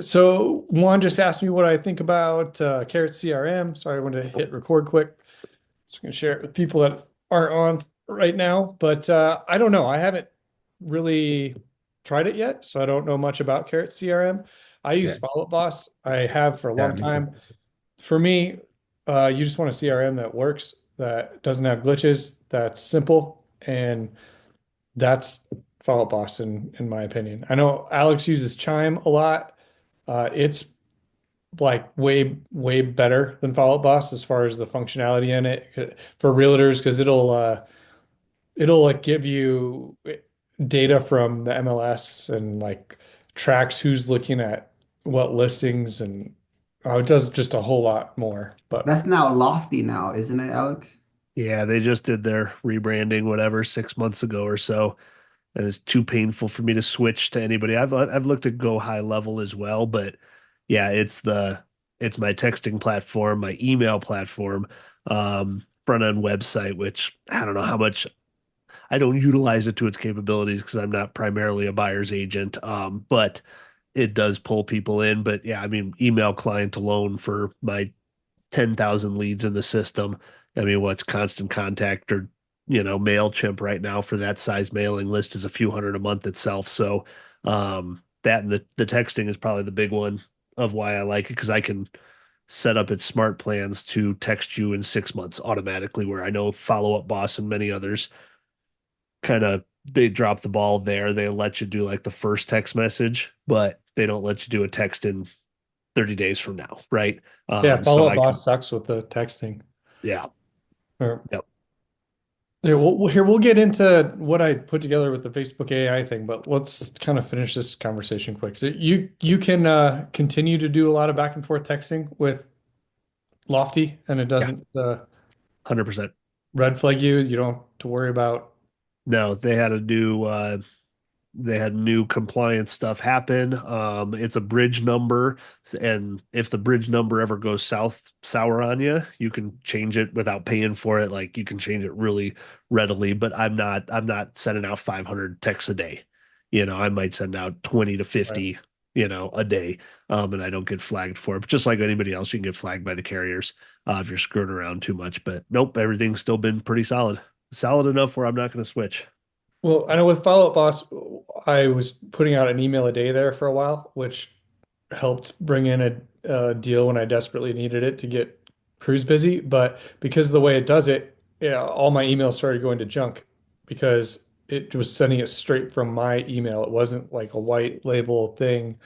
So Juan just asked me what I think about Carrot CRM. Sorry, I wanted to hit record quick. So we can share it with people that aren't on right now. But I don't know. I haven't really tried it yet, so I don't know much about Carrot CRM. I use Yeah, Follow Up Boss. I have for a yeah, long me too. time. For me, you just want a CRM that works, that doesn't have glitches, that's simple, and that's Follow Up Boss in my opinion. I know Alex uses Chime a lot. It's like way better than Follow Up Boss as far as the functionality in it for realtors because it'll like give you data from the MLS and like tracks who's looking at what listings and it does just a whole lot more. But That's now Lofty now, isn't it, Alex? Yeah, they just did their rebranding, whatever, 6 months ago or so. And it's too painful for me to switch to anybody. I've looked at Go High Level as well, but yeah, it's my texting platform, my email platform, front end website, which I don't know how much I don't utilize it to its capabilities because I'm not primarily a buyer's agent. But it does pull people in. But yeah, I mean, email client alone for my 10,000 leads in the system. I mean, what's Constant Contact or, MailChimp right now for that size mailing list is a few hundred a month itself. So, that and the texting is probably the big one of why I like it because I can set up its smart plans to text you in 6 months automatically, where I know Follow Up Boss and many others kind of they drop the ball there. They let you do like the first text message, but they don't let you do a text in 30 days from now, right? yeah, So Follow Up I can, Boss sucks with the texting. yeah, Or yep. yeah, we'll get into what I put together with the Facebook AI thing, but let's kind of finish this conversation quick. So you can continue to do a lot of back and forth texting with Lofty, and it Yeah, doesn't 100%. red flag you. You don't have to worry about. No, they had new compliance stuff happen. It's a bridge number, and if the bridge number ever goes sour on you, you can change it without paying for it. Like you can change it really readily, but I'm not sending out 500 texts a day. I might send out 20 to Right. 50, a day. And I don't get flagged for it. But just like anybody else, you can get flagged by the carriers if you're screwing around too much. But nope, everything's still been pretty solid. Solid enough where I'm not going to switch. Well, I know with Follow Up Boss, I was putting out an email a day there for a while, which helped bring in a deal when I desperately needed it to get crews busy. But because of the way it does it, yeah, all my emails started going to junk because it was sending it straight from my email. It wasn't like a white label thing.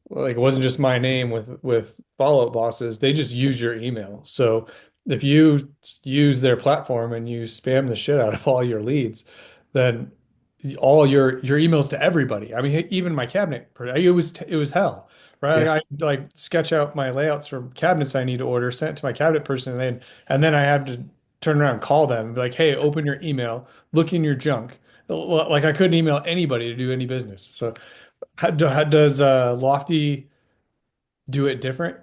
Like it wasn't just my name with Follow Up Bosses. They just use your email. So if you use their platform and you spam the shit out of all your leads, then all your emails to everybody. I mean, even my cabinet, it was hell, right? Yeah. I like sketch out my layouts for cabinets I need to order, send it to my cabinet person, and then I have to turn around and call them and be like, hey, open your email, look in your junk. Like I couldn't email anybody to do any business. So how does Lofty do it different?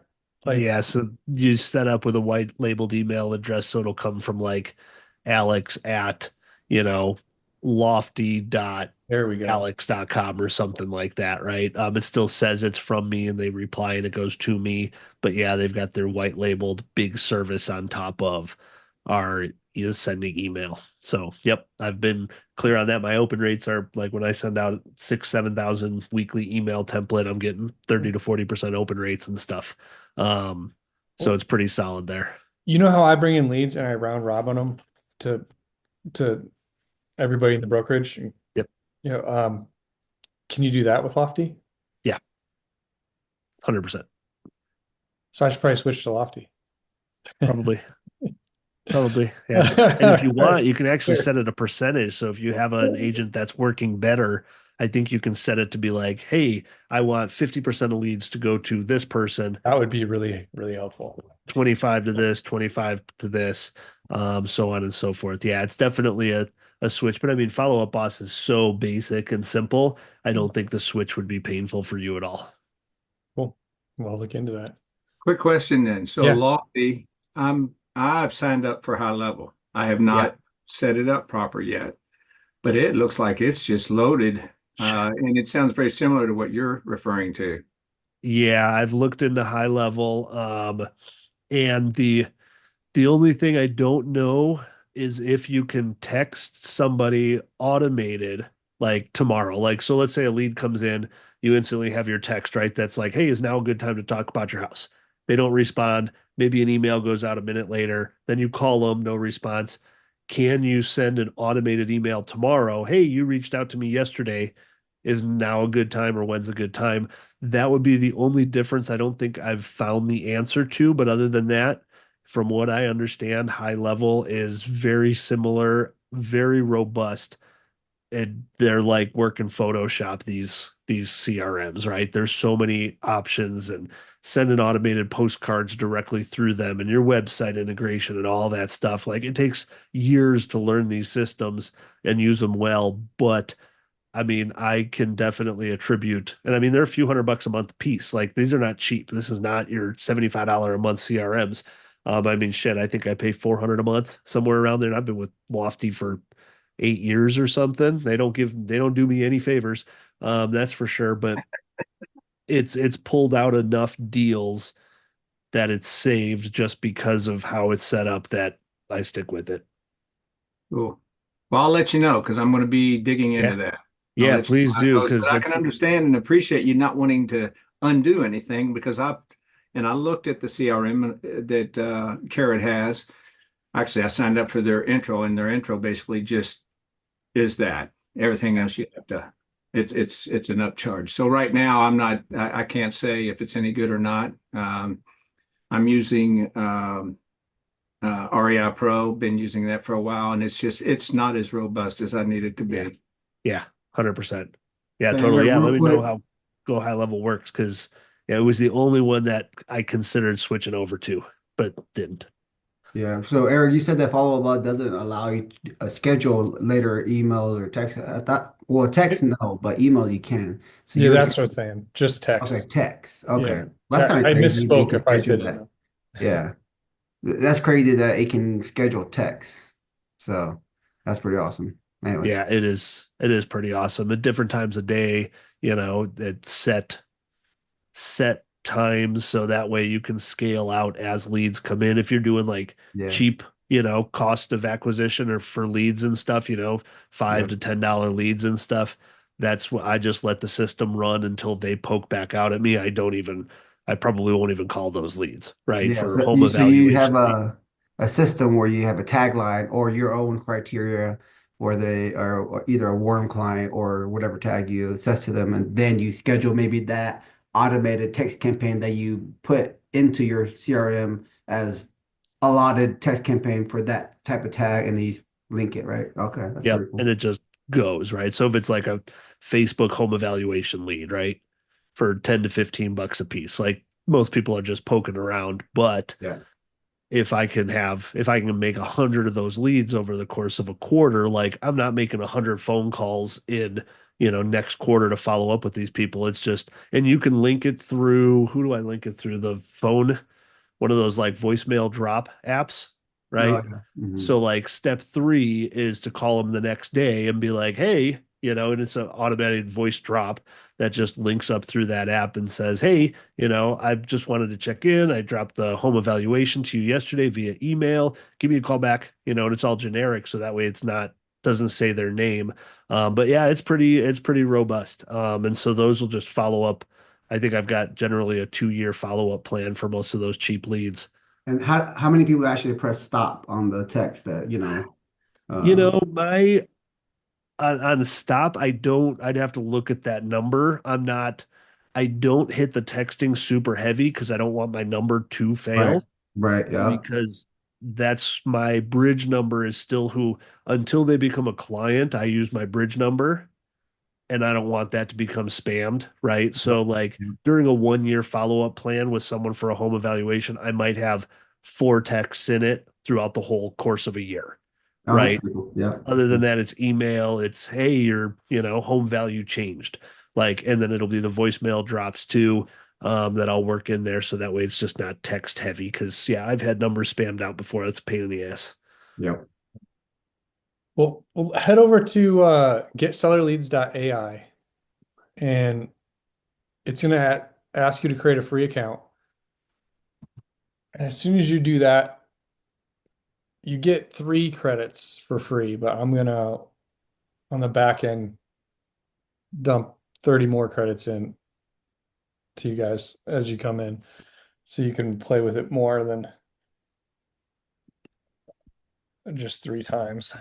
Like, Yeah, so you set up with a white labeled email address, so it'll come from like Alex at, you know, there we go. lofty.alex.com or something like that, right? It still says it's from me and they reply and it goes to me. But yeah, they've got their white labeled big service on top of our sending email. So yep, I've been clear on that. My open rates are like when I send out 7,000 weekly email template, I'm getting 30 to 40% open rates and stuff. So Well, it's pretty solid there. you know how I bring in leads and I round robin them to to everybody in the brokerage. You Yep. know, can you do that with Lofty? Yeah. 100%. So I should probably switch to Lofty. Probably. Probably. All Yeah. And if you right. want, you can actually set it a percentage. So if you have an agent that's working better, I think you can set it to be like, hey, I want 50% of leads to go to this person, That would be really, really helpful. 25 to this, 25 to this, so on and so forth. Yeah, it's definitely a switch. But I mean, Follow Up Boss is so basic and simple. I don't think the switch would be painful for you at all. Cool. Well, I'll look into that. Quick question then. So Yeah. Lofty, I've signed up for high level. I have Yeah. not set it up proper yet, but it looks like it's just loaded. And it sounds very similar to what you're referring to. Yeah, I've looked into high level. And the only thing I don't know is if you can text somebody automated like tomorrow. Like, so let's say a lead comes in, you instantly have your text, right? That's like, hey, is now a good time to talk about your house? They don't respond. Maybe an email goes out a minute later. Then you call them, no response. Can you send an automated email tomorrow? Hey, you reached out to me yesterday. Is now a good time or when's a good time? That would be the only difference I don't think I've found the answer to. But other than that, from what I understand, high level is very similar, very robust. And they're like working Photoshop these CRMs, right? There's so many options and sending automated postcards directly through them and your website integration and all that stuff. Like it takes years to learn these systems and use them well, but I mean, I can definitely attribute, and I mean, they're a few $100 a month piece. Like these are not cheap. This is not your $75 a month CRMs. I mean, shit, I think I pay 400 a month somewhere around there. And I've been with Lofty for 8 years or something. They don't do me any favors. That's for sure. But it's pulled out enough deals that it's saved just because of how it's set up that I stick with it. Cool. Well, I'll let you know because I'm going to be digging into Yeah. that. I'll Yeah, let you know please how it do. goes. Cause But I can that's, understand and appreciate you not wanting to undo anything because I looked at the CRM that Carrot has. Actually, I signed up for their intro, and their intro basically just is that. Everything else you have to, it's an upcharge. So right now, I can't say if it's any good or not. I'm using REI Pro, been using that for a while, and it's not as robust as I need it to yeah. be. Yeah, 100%. Yeah, Hey, totally. Eric, Yeah, let real me know quick. how Go High Level works because yeah, it was the only one that I considered switching over to, but didn't. Yeah. So, Eric, you said that follow-up bot doesn't allow you to schedule later emails or text. I thought, well, text It- no, but emails you can. So yeah, you were that's what saying, I'm saying. Just okay, text. text. Yeah. Okay. That's kind of I crazy that you misspoke can if I schedule said that. email. Yeah. That's crazy that it can schedule text. So that's pretty awesome. Anyway. Yeah, it is. It is pretty awesome. At different times of day, it's set times so that way you can scale out as leads come in. If you're doing like Yeah. cheap, cost of acquisition or for leads and stuff, five Yeah. to $10 leads and stuff. That's what I just let the system run until they poke back out at me. I probably won't even call those leads, right? Yeah. For So home you have evaluation lead. a system where you have a tagline or your own criteria where they are either a warm client or whatever tag you assess to them, and then you schedule maybe that automated text campaign that you put into your CRM as allotted text campaign for that type of tag, and then you link it, right? Okay, that's Yep. pretty And cool. it just goes, right? So if it's like a Facebook home evaluation lead, right? For 10 to $15 a piece, like most people are just poking around. But Yeah. if I can make 100 of those leads over the course of a quarter, like I'm not making 100 phone calls in, next quarter to follow up with these people. It's just, and you can link it through, who do I link it through? The phone, one of those like voicemail drop apps, Oh, right? yeah. Hmm. So like step three is to call them the next day and be like, hey, and it's an automated voice drop that just links up through that app and says, hey, I just wanted to check in. I dropped the home evaluation to you yesterday via email. Give me a call back, and it's all generic. So that way it's not, doesn't say their name. But yeah, it's pretty robust. And so those will just follow up. I think I've got generally a 2-year follow-up plan for most of those cheap leads. And how many people actually press stop on the text that, You uh, know, my on the stop, I'd have to look at that number. I don't hit the texting super heavy because I don't want my number to right, fail right, yeah. because that's my bridge number is still who until they become a client, I use my bridge number and I don't want that to become spammed, right? So like during a 1-year follow-up plan with someone for a home evaluation, I might have 4 texts in it throughout the whole course of a year, Oh, that's right? pretty cool. Yeah. Other than that, it's email, it's hey, your home value changed. Like, and then it'll be the voicemail drops too, that I'll work in there so that way it's just not text heavy. Cause yeah, I've had numbers spammed out before. That's a pain in the ass. Yeah. Well, head over to getsellerleads.ai and it's going to ask you to create a free account. And as soon as you do that, you get 3 credits for free, but I'm gonna on the back end dump 30 more credits in to you guys as you come in so you can play with it more than just 3 times.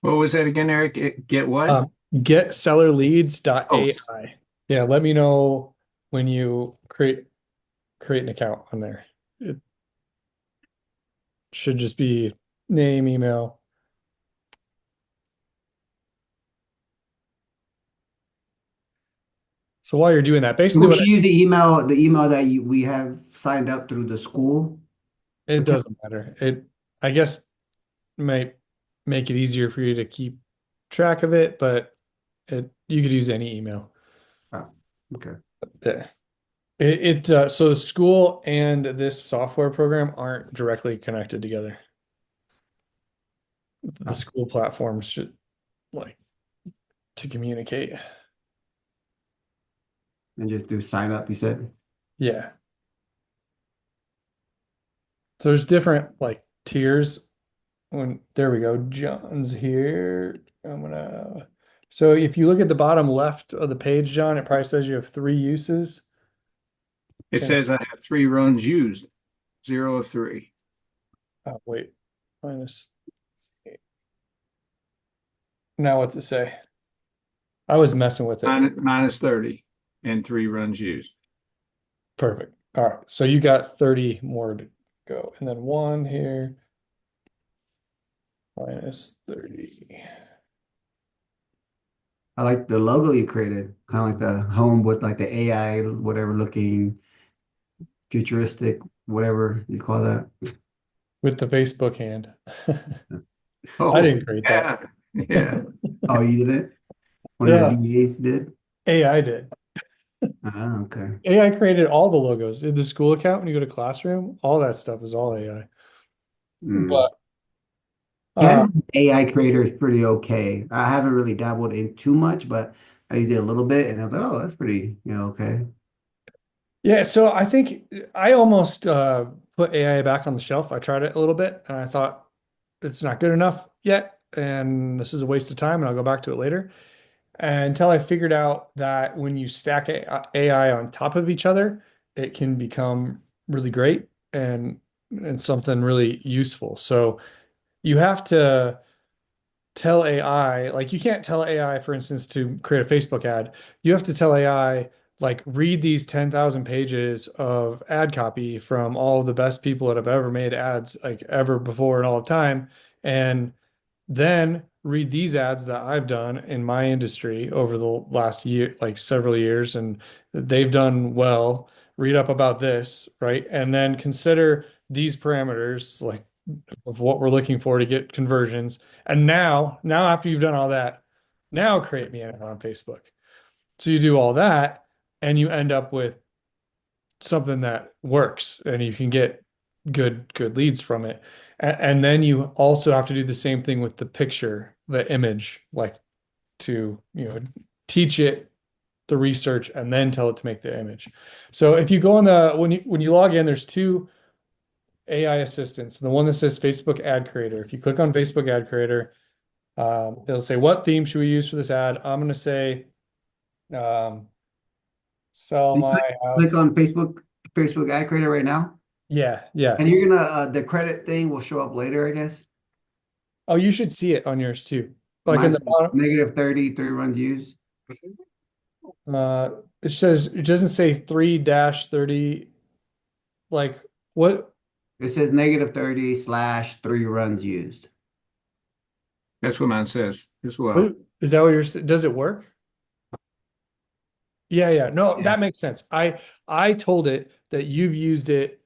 What was that again, Eric? Get what? Getsellerleads.ai. Yeah, let me know when you create an account on there. It should just be name, email. So while you're doing that, basically Would what you use the email that we have signed up through the school it account? doesn't matter. It I guess might make it easier for you to keep track of it, but you could use any email. Oh, okay. Yeah. So the school and this software program aren't directly connected together. The Oh, school platforms should like to communicate. and just do sign up, you said? Yeah. So there's different like tiers. When there we go, John's here. So if you look at the bottom left of the page, John, it probably says you have 3 uses. It Can says I have 3 runs used, 0 of 3. wait, minus. Now what's it say? I was messing with it. Minus 30 and 3 runs used. Perfect. All right. So you got 30 more to go. And then 1 here. Minus 30. I like the logo you created, kind of like the home with like the AI, whatever looking futuristic, whatever you call that. With the Facebook hand. I Oh, didn't create that. yeah. Yeah. Oh, you did it? One of Yeah, your VAs did? AI did. Ah, okay. AI created all the logos in the school account. When you go to Classroom, all that stuff is all AI. Mm. But Canva's AI creator is pretty okay. I haven't really dabbled in too much, but I used it a little bit and I was like, oh, that's pretty, okay. yeah, so I think I almost put AI back on the shelf. I tried it a little bit and I thought it's not good enough yet, and this is a waste of time, and I'll go back to it later. Until I figured out that when you stack AI on top of each other, it can become really great and something really useful. So you have to tell AI, like you can't tell AI, for instance, to create a Facebook ad. You have to tell AI, like, read these 10,000 pages of ad copy from all of the best people that have ever made ads, like ever before in all of time. And then read these ads that I've done in my industry over the last year, like several years, and they've done well. Read up about this, right? And then consider these parameters, like of what we're looking for to get conversions. And now after you've done all that, now create me an ad on Facebook. So you do all that, and you end up with something that works, and you can get good leads from it. And then you also have to do the same thing with the picture, the image, like to, teach it the research and then tell it to make the image. So if you go on the when you log in, there's 2 AI assistants. The one that says Facebook Ad Creator. If you click on Facebook Ad Creator, it'll say, what theme should we use for this ad? I'm going to say, um, sell You my click house. on Facebook ad creator right now, Yeah, yeah. and you're gonna the credit thing will show up later, I guess. Oh, you should see it on yours too. Like in Mine's the bottom, negative 30, 3 runs used. uh, it doesn't say 3-30. Like what, It says negative 30 slash 3 runs used. That's what mine says as well. what is that what does it work? Yeah, yeah. No, Yeah. that makes sense. I told it that you've used it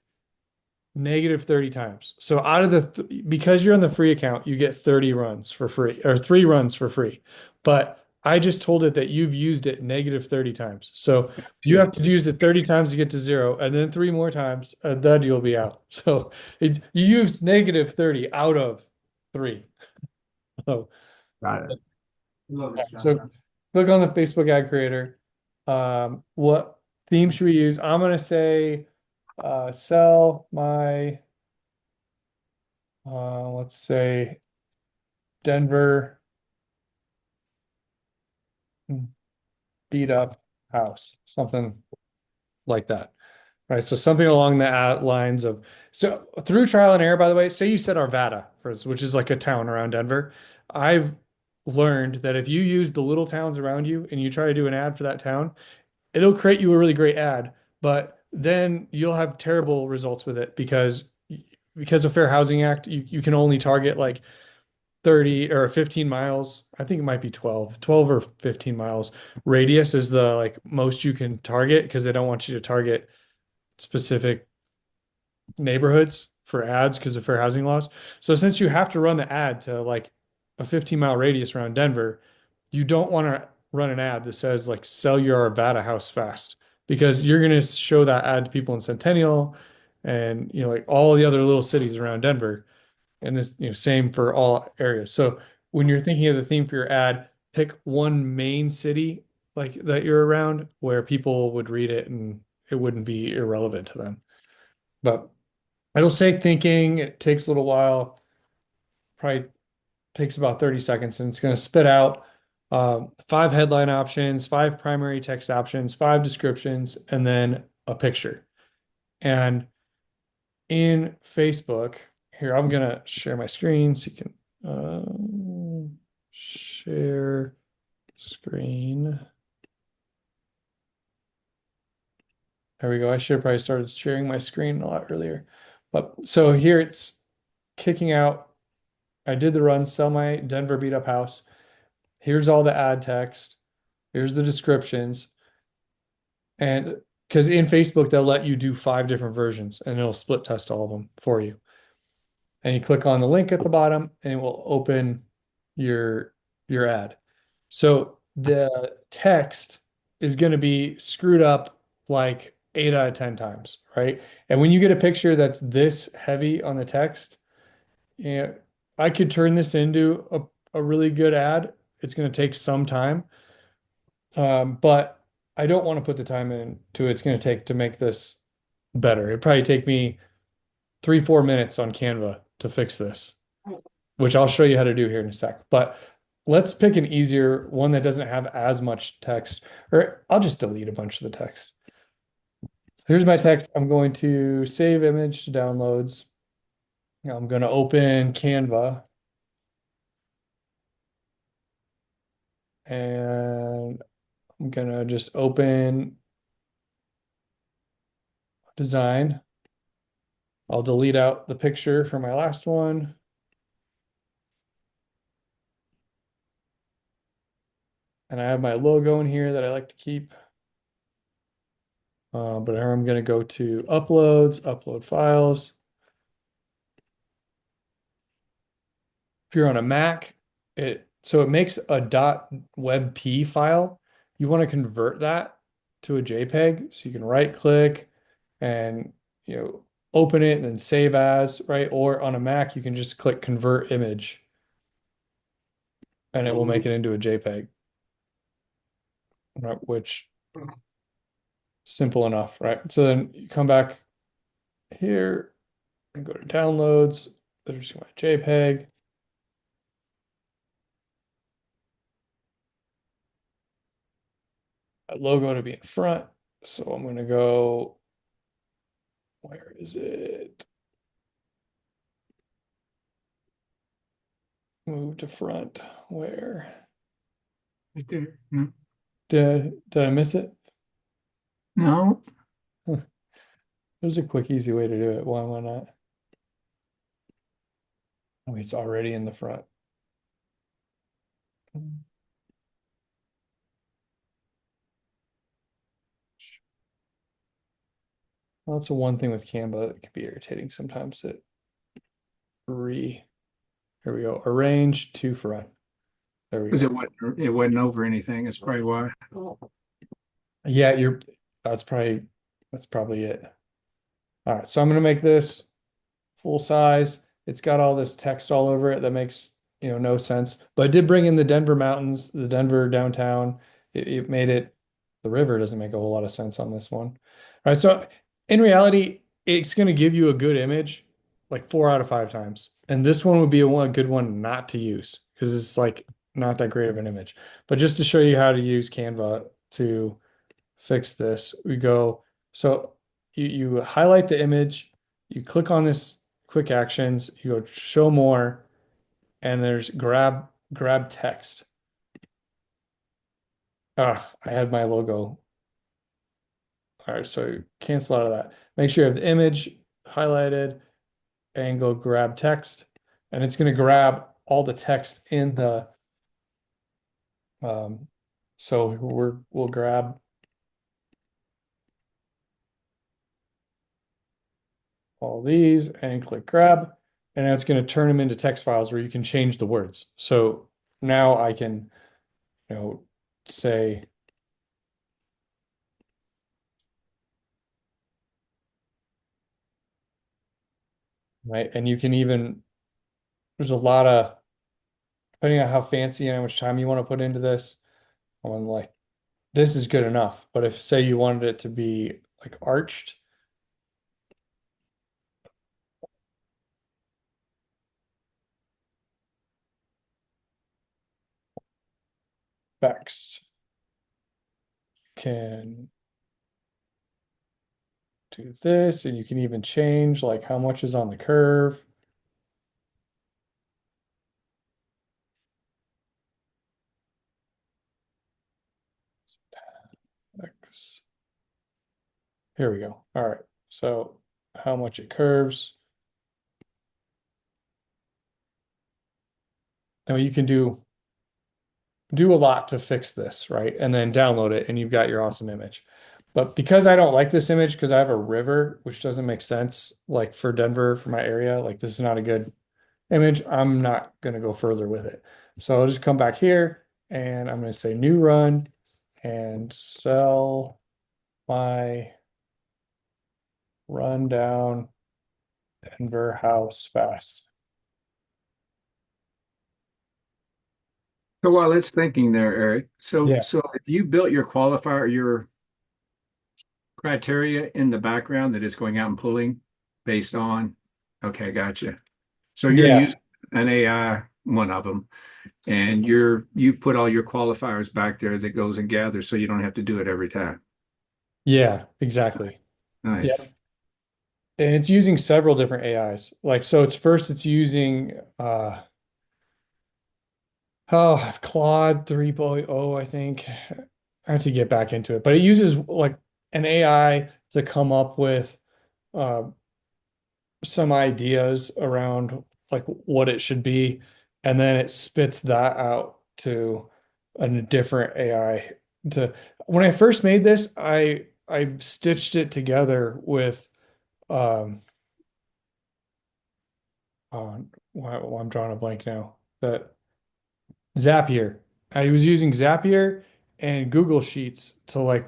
negative 30 times. So out of because you're on the free account, you get 30 runs for free or 3 runs for free. But I just told it that you've used it negative 30 times. So you have to use it 30 times to get to 0, and then 3 more times, and then you'll be out. So you used negative 30 out of 3. So, Got it. so click on the Facebook ad creator. What theme should we use? I'm gonna say sell my let's say Denver beat up house, something like that. Right. So something along the lines of so through trial and error, by the way, say you said Arvada, for instance, which is like a town around Denver. I've learned that if you use the little towns around you and you try to do an ad for that town, it'll create you a really great ad, but then you'll have terrible results with it because of Fair Housing Act, you can only target like 30 or 15 miles. I think it might be 12 or 15 miles radius is the like most you can target because they don't want you to target specific neighborhoods for ads because of fair housing laws. So since you have to run the ad to like a 15-mile radius around Denver, you don't want to run an ad that says like sell your Arvada house fast because you're going to show that ad to people in Centennial and like all the other little cities around Denver and this same for all areas. So when you're thinking of the theme for your ad, pick one main city like that you're around where people would read it and it wouldn't be irrelevant to them. But it'll say thinking. It takes a little while, probably takes about 30 seconds, and it's going to spit out five headline options, five primary text options, five descriptions, and then a picture. And in Facebook, here, I'm going to share my screen so you can share screen. There we go. I should have probably started sharing my screen a lot earlier. But so here it's kicking out. I did the run, sell my Denver beat up house. Here's all the ad text. Here's the descriptions. And because in Facebook, they'll let you do five different versions and it'll split test all of them for you. And you click on the link at the bottom and it will open your ad. So the text is going to be screwed up like 8 out of 10 times, right? And when you get a picture that's this heavy on the text, yeah, I could turn this into a really good ad. It's going to take some time, but I don't want to put the time into it's going to take to make this better. It'd probably take me 3, 4 minutes on Canva to fix this, which I'll show you how to do here in a sec. But let's pick an easier one that doesn't have as much text, or I'll just delete a bunch of the text. Here's my text. I'm going to save image to downloads. I'm going to open Canva and I'm going to just open design. I'll delete out the picture for my last one. And I have my logo in here that I like to keep. But I'm going to go to uploads, upload files. If you're on a Mac, so it makes a .webp file. You want to convert that to a JPEG, so you can right click and open it and then save as, right? Or on a Mac, you can just click convert image and it will make it into a JPEG, right? Which simple enough, right? So then you come back here and go to downloads. There's my JPEG. Logo to be in front. So I'm going to go, where is it? Move to front. Where? Right there. Hmm. Did I miss it? No, There's a quick, easy way to do it. Why not? Oh, it's already in the front. Well, that's the one thing with Canva that can be irritating sometimes. Here we go. Arrange to front. There we because go. it wasn't over anything. That's probably why. Yeah, that's probably it. All right, so I'm gonna make this full size. It's got all this text all over it that makes no sense. But I did bring in the Denver mountains, the Denver downtown. It made it the river doesn't make a whole lot of sense on this one. All right, so in reality, it's going to give you a good image like 4 out of 5 times. And this one would be a good one not to use because it's like not that great of an image. But just to show you how to use Canva to fix this, we go, so you highlight the image, you click on this quick actions, you go show more, and there's grab text. Ah, I had my logo. All right, so cancel out of that. Make sure you have the image highlighted and go grab text. And it's going to grab all the text in the um so we'll grab all these and click grab. And now it's going to turn them into text files where you can change the words. So now I can, say right, and you can even there's a lot of depending on how fancy and how much time you want to put into this. I'm like, this is good enough. But if say you wanted it to be like arched, Bex can do this, and you can even change like how much is on the curve. X. Here we go. All right. So how much it curves. Now you can do a lot to fix this, right? And then download it and you've got your awesome image. But because I don't like this image because I have a river, which doesn't make sense, like for Denver, for my area, like this is not a good image. I'm not going to go further with it. So I'll just come back here and I'm going to say new run and sell my rundown Denver house fast. So while it's thinking there, Eric, so Yeah. so if you built your qualifier, your criteria in the background that it's going out and pulling based on, okay, gotcha. So you're Yeah. using an AI, one of them, and you've put all your qualifiers back there that goes and gathers so you don't have to do it every time. Yeah, exactly. Yeah. Nice. And it's using several different AIs. Like, so it's using Claude 3.0, I think. I have to get back into it, but it uses like an AI to come up with uh some ideas around like what it should be, and then it spits that out to a different AI. To when I first made this, I stitched it together with um well, I'm drawing a blank now. That Zapier. I was using Zapier and Google Sheets to like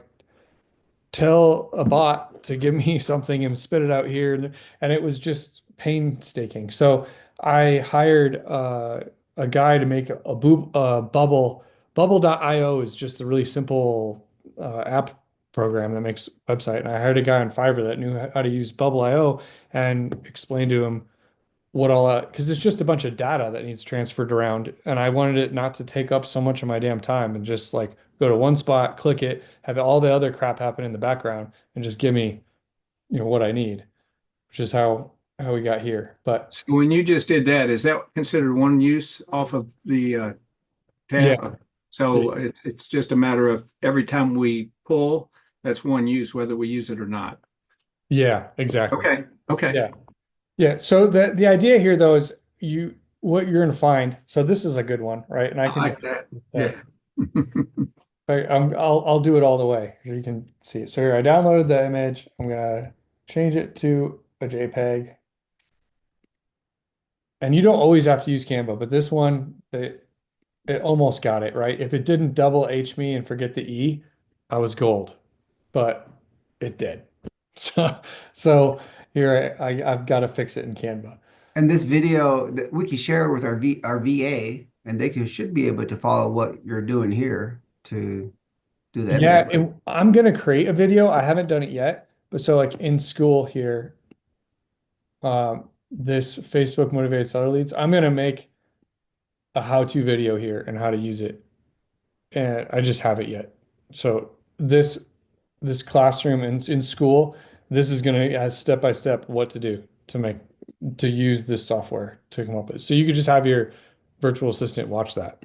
tell a bot to give me something and spit it out here, and it was just painstaking. So I hired a guy to make Bubble. Bubble.io is just a really simple app program that makes website. And I hired a guy on Fiverr that knew how to use Bubble.io and explained to him what all that because it's just a bunch of data that needs transferred around, and I wanted it not to take up so much of my damn time and just like go to one spot, click it, have all the other crap happen in the background, and just give me what I need, which is how we got here. But So when you just did that, is that considered one use off of the yeah, tab? So it's just a matter of every time we pull, that's one use, whether we use it or not. yeah, exactly. Okay. Okay. Yeah, yeah. So the idea here though is what you're gonna find. So this is a good one, right? And I I can like just that. uh, Yeah. I'll do it all the way so you can see it. So here I downloaded the image. I'm gonna change it to a JPEG. And you don't always have to use Canva, but this one it almost got it right. If it didn't double H me and forget the E, I was gold, but it did. So so here I've got to fix it in Canva. And this video that we can share with our VA, and they should be able to follow what you're doing here to do the Yeah, editing. and I'm gonna create a video. I haven't done it yet, but so like in school here, this Facebook motivated seller leads, I'm gonna make a how-to video here and how to use it. And I just haven't yet. So this classroom in school, this is gonna have step by step what to do to use this software to come up with. So you could just have your virtual assistant watch that.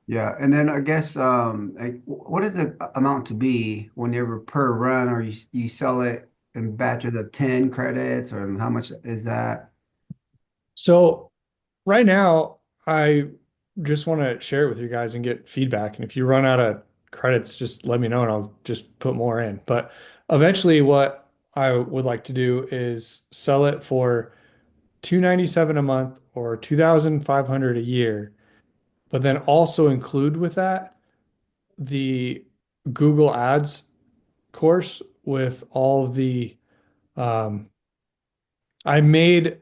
Yeah, and then I guess like what is the amount to be whenever per run, or you sell it in batches of 10 credits, or how much is that? So right now, I just want to share it with you guys and get feedback. And if you run out of credits, just let me know and I'll just put more in. But eventually, what I would like to do is sell it for 297 a month or 2,500 a year, but then also include with that the Google Ads course with all of the um, I made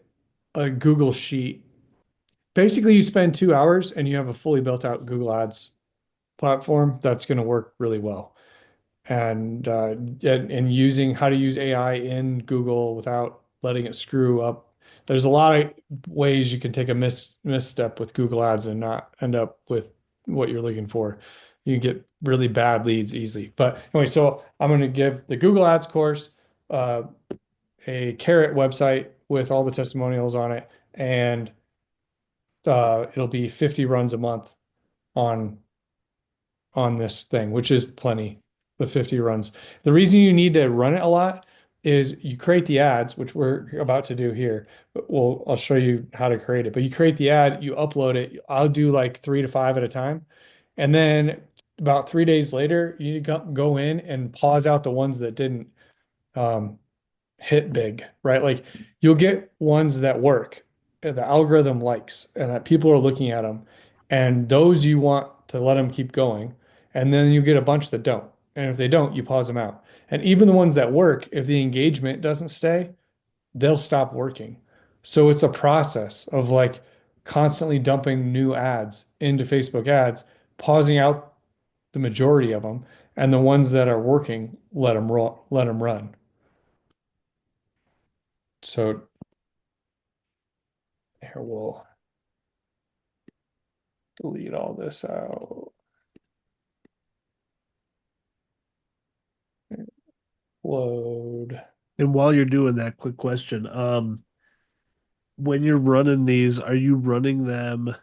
a Google sheet. Basically, you spend 2 hours and you have a fully built out Google Ads platform that's going to work really well. And using how to use AI in Google without letting it screw up. There's a lot of ways you can take a misstep with Google Ads and not end up with what you're looking for. You can get really bad leads easily. But anyway, so I'm going to give the Google Ads course, uh, a Carrot website with all the testimonials on it, and it'll be 50 runs a month on this thing, which is plenty, the 50 runs. The reason you need to run it a lot is you create the ads, which we're about to do here. But I'll show you how to create it. But you create the ad, you upload it. I'll do like 3 to 5 at a time. And then about 3 days later, you need to go in and pause out the ones that didn't um, hit big, right? Like you'll get ones that work, the algorithm likes, and that people are looking at them, and those you want to let them keep going. And then you get a bunch that don't. And if they don't, you pause them out. And even the ones that work, if the engagement doesn't stay, they'll stop working. So it's a process of like constantly dumping new ads into Facebook ads, pausing out the majority of them, and the ones that are working, let them run. So here we'll delete all this out. Load. And while you're doing that, quick question. When you're running these, are you running them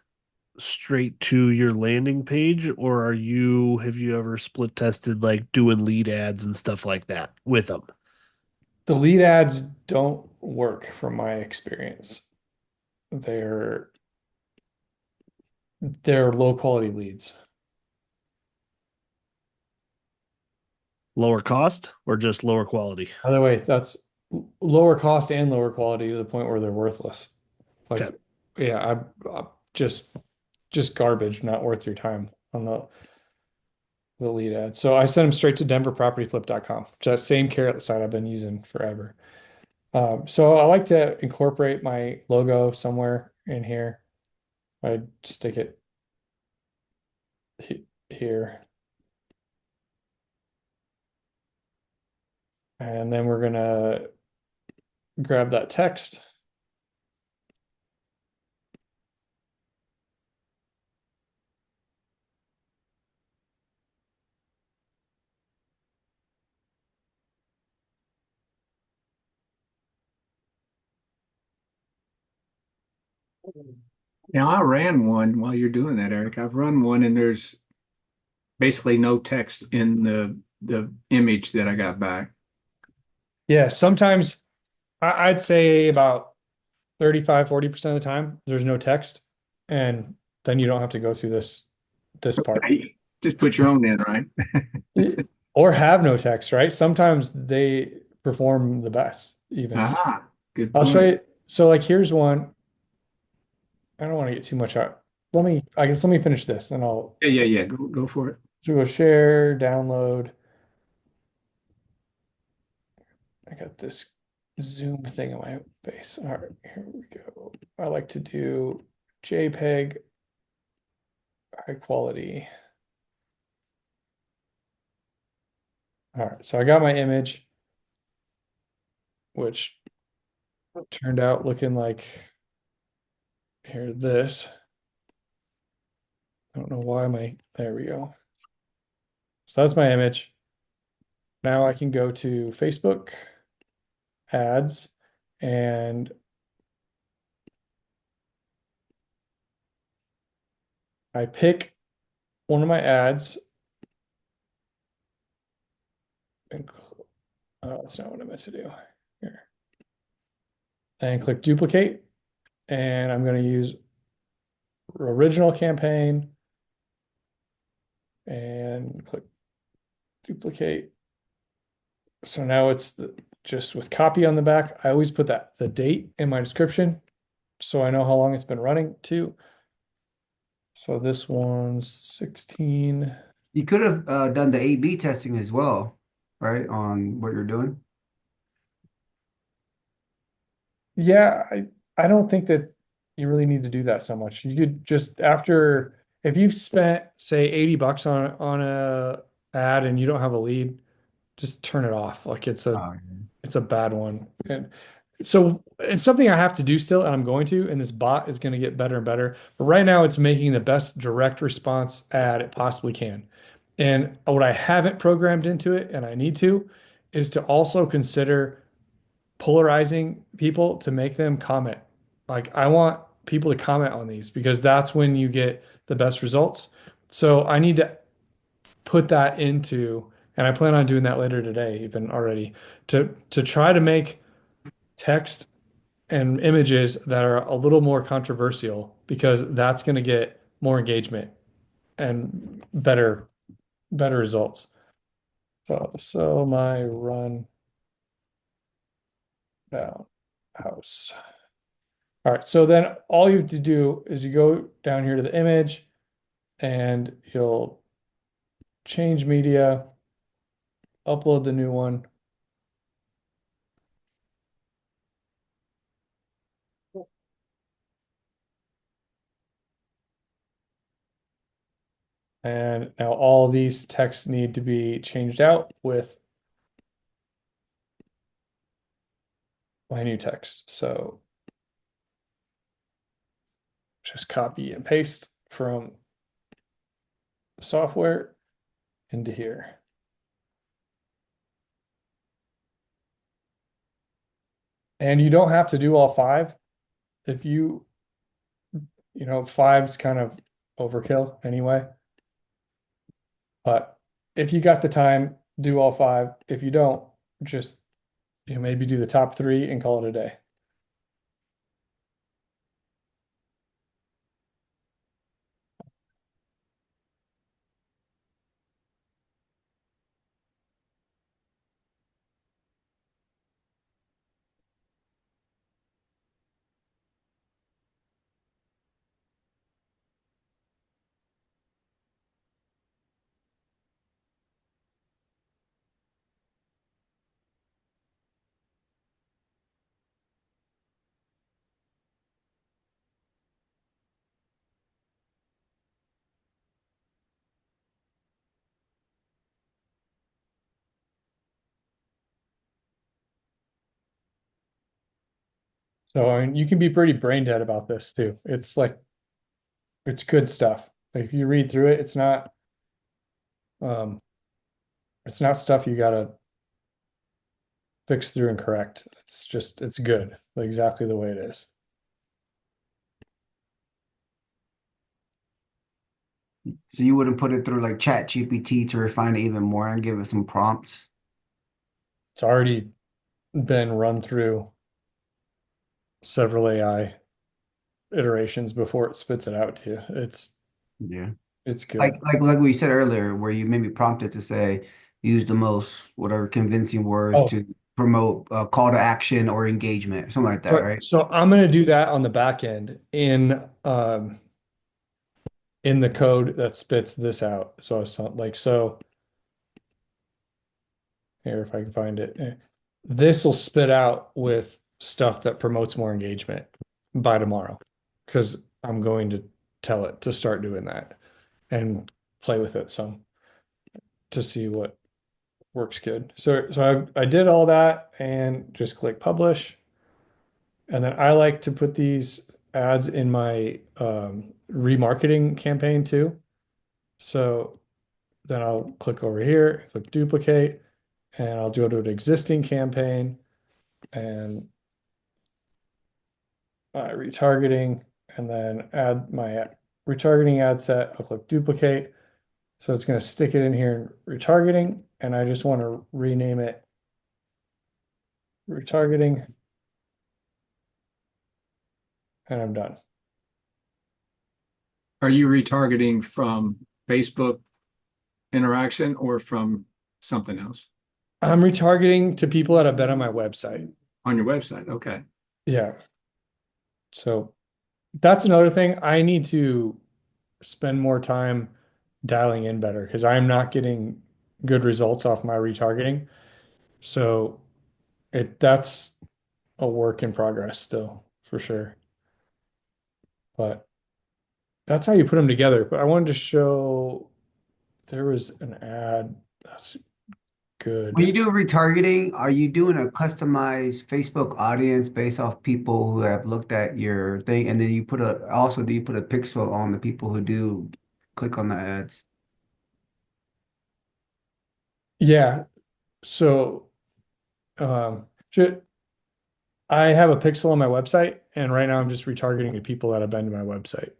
straight to your landing page, or have you ever split tested like doing lead ads and stuff like that with them? The lead ads don't work from my experience. They're they're low quality leads. Lower cost or just lower quality? By the way, that's lower cost and lower quality to the point where they're worthless. Okay. Like, yeah, I just garbage, not worth your time on the lead ad. So I sent them straight to denverpropertyflip.com, just same Carrot site I've been using forever. So I like to incorporate my logo somewhere in here. I stick it here. And then we're gonna grab that text. Now I ran one while you're doing that, Eric. I've run one and there's basically no text in the image that I got back. Yeah, sometimes I'd say about 35-40% of the time there's no text, and then you don't have to go through this part. Hey, just put your own in, right? Or have no text, right? Sometimes they perform the best even. Ah, good I'll show point. you. So like here's one. I don't want to get too much out. Let me finish this, then I'll Yeah, yeah, yeah. Go for it. so go share, download. I got this Zoom thing on my face. All right, here we go. I like to do JPEG, high quality. All right, so I got my image, which turned out looking like here this. I don't know why there we go. So that's my image. Now I can go to Facebook ads and I pick one of my ads and that's not what I meant to do here. And click duplicate. And I'm going to use original campaign and click duplicate. So now it's just with copy on the back. I always put the date in my description so I know how long it's been running too. So this one's 16. You could have done the A/B testing as well, right? On what you're doing. Yeah, I don't think that you really need to do that so much. You could just after if you've spent say 80 bucks on a ad and you don't have a lead, just turn it off. Like Oh, it's a bad one. And so it's something I have to do still, and I'm going to, and this bot is going to get better and better. But right now it's making the best direct response ad it possibly can. And what I haven't programmed into it, and I need to, is to also consider polarizing people to make them comment. Like I want people to comment on these because that's when you get the best results. So I need to put that into, and I plan on doing that later today, even already, to try to make text and images that are a little more controversial because that's going to get more engagement and better results. So my run down house. All right, so then all you have to do is you go down here to the image and you'll change media, upload the new one. And now all these texts need to be changed out with my new text. So just copy and paste from software into here. And you don't have to do all five. If five's kind of overkill anyway. But if you got the time, do all five. If you don't, just maybe do the top three and call it a day. So I mean, you can be pretty brain dead about this too. It's like it's good stuff. Like, if you read through it, um it's not stuff you gotta fix through and correct. It's good, like exactly the way it is. so you wouldn't put it through like Chat GPT to refine it even more and give it some prompts? It's already been run through several AI iterations before it spits it out to you. Yeah. It's Like good. like like we said earlier, where you maybe prompted to say use the most whatever convincing words Oh, to promote a call to action or engagement, something like that, right. right? So I'm gonna do that on the back end in the code that spits this out. So I was like, so here, if I can find it, this will spit out with stuff that promotes more engagement by tomorrow, because I'm going to tell it to start doing that and play with it some to see what. works good. So I did all that and just click publish. And then I like to put these ads in my remarketing campaign too. So then I'll click over here, click duplicate, and I'll go to an existing campaign and retargeting, and then add my retargeting ad set. I'll click duplicate. So it's going to stick it in here in retargeting, and I just want to rename it retargeting, and I'm done. Are you retargeting from Facebook interaction or from something else I'm retargeting to people that have been on my website. on your website? Okay. Yeah. So that's another thing. I need to spend more time dialing in better because I'm not getting good results off my retargeting. So that's a work in progress still, for sure. But that's how you put them together. But I wanted to show there was an ad that's When you good. do retargeting, are you doing a customized Facebook audience based off people who have looked at your thing, and then you put do you put a pixel on the people who do click on the ads? Yeah. So um should I have a pixel on my website, and right now I'm just retargeting to people that have been to my website.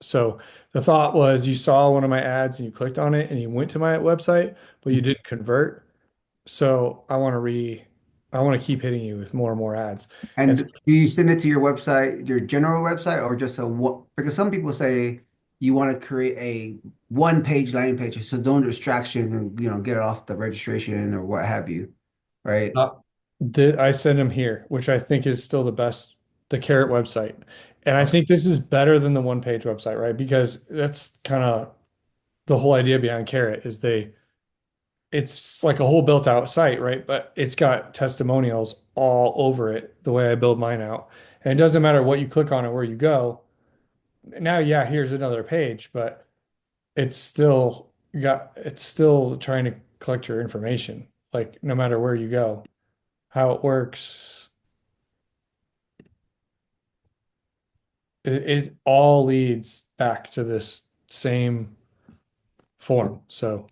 So the thought was you saw one of my ads and you clicked on it and you went to my website, but you didn't convert. So I want to keep hitting you with more and more ads. And And so, do you send it to your website, your general website, or just a what? Because some people say you want to create a one-page landing page, so no distractions and get it off the registration or what have you, right? uh, I send them here, which I think is still the best, the Carrot website. And I Okay. think this is better than the one page website, right? Because that's kind of the whole idea behind Carrot is it's like a whole built out site, right? But it's got testimonials all over it, the way I build mine out. And it doesn't matter what you click on or where you go. Now, yeah, here's another page, but it's still trying to collect your information, like no matter where you go, how it works. It all leads back to this same form. So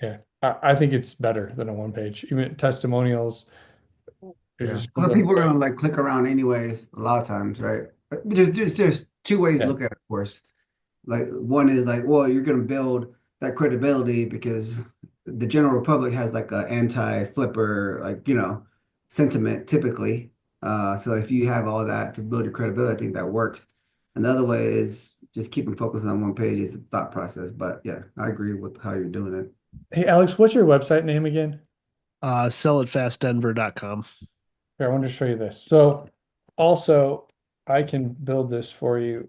yeah, I think it's better than a one page. Even testimonials, it Yeah. just comes But up people are right. gonna like click around anyways, a lot of times, right? But there's two ways to Yeah. look at it, of course. Like one is like, well, you're gonna build that credibility because the general public has like a anti-flipper, like, sentiment typically. So if you have all that to build your credibility, I think that works. And the other way is just keeping focusing on one page is the thought process. But yeah, I agree with how you're doing it. Hey, Alex, what's your website name again? Sellitfastdenver.com. Here, I want to show you this. So also, I can build this for you.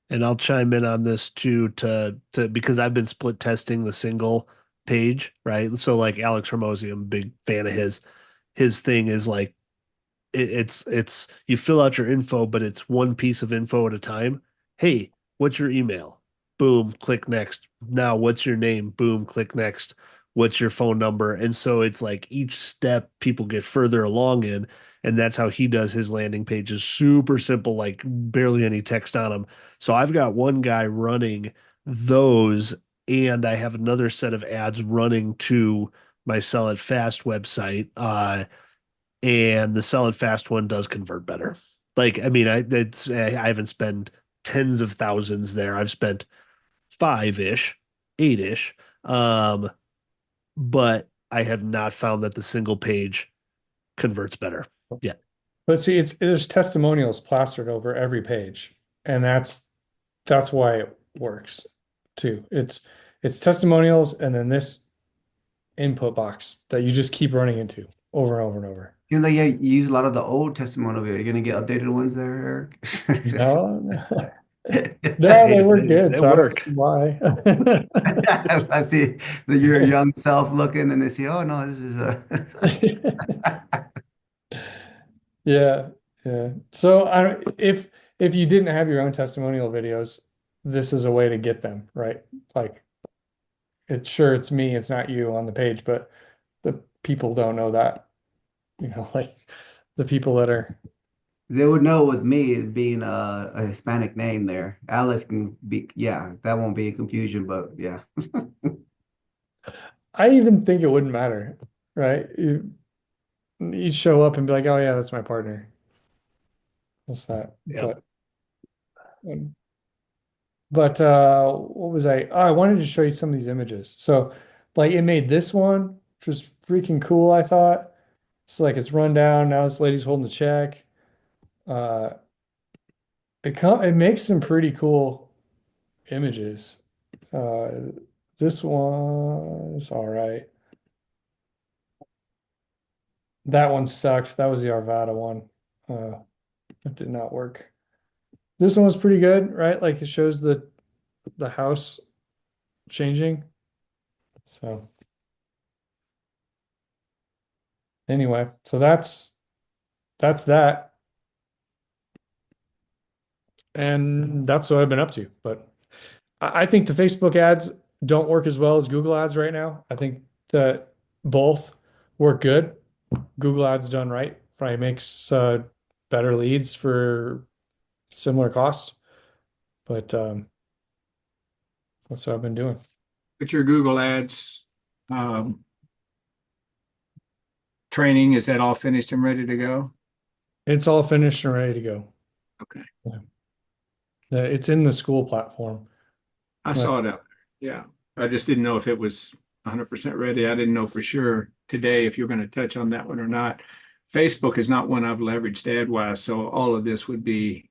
And I'll chime in on this too to because I've been split testing the single page, right? So like Alex Hormozy, I'm a big fan of his. His thing is like it's you fill out your info, but it's one piece of info at a time. Hey, what's your email? Boom, click next. Now, what's your name? Boom, click next. What's your phone number? And so it's like each step people get further along in, and that's how he does his landing pages. Super simple, like barely any text on them. So I've got one guy running those, and I have another set of ads running to my Sell It Fast website. And the Sell It Fast one does convert better. Like, I mean, I haven't spent tens of thousands there. I've spent five-ish, eight-ish. Um, but I have not found that the single page converts better. Yeah. But see, there's testimonials plastered over every page, and that's why it works too. It's testimonials and then this input box that you just keep running into over and over and over. Yeah, you use a lot of the old testimonial video. You're gonna get updated ones there, Eric. No, no, Hey, they were if good, they so I don't work. see why. I see your young self looking and they see, oh no, this is a Yeah, yeah. So if you didn't have your own testimonial videos, this is a way to get them, right? Like It's sure it's me, it's not you on the page, but the people don't know that, like the people that are. They would know with me it being a Hispanic name there. Alice can be, yeah, that won't be a confusion, but yeah. I even think it wouldn't matter, right? You'd show up and be like, oh yeah, that's my partner. What's that? Yep. Um, what was I? Oh, I wanted to show you some of these images. So, like, it made this one, which was freaking cool, I thought. So, like, it's run down. Now this lady's holding the check. Uh, it makes some pretty cool images. Uh, this one is all right. That one sucked. That was the Arvada one. It did not work. This one was pretty good, right? Like it shows the house changing. So anyway, so that's that. And that's what I've been up to. But I think the Facebook ads don't work as well as Google ads right now. I think that both work good. Google ads done right probably makes better leads for similar cost. But that's what I've been doing. But your Google Ads um, training, is that all finished and ready to go? It's all finished and ready to go. Okay. Yeah. It's in the school platform. I Right. saw it out there. Yeah. I just didn't know if it was 100% ready. I didn't know for sure today if you're going to touch on that one or not. Facebook is not one I've leveraged ad-wise, so all of this would be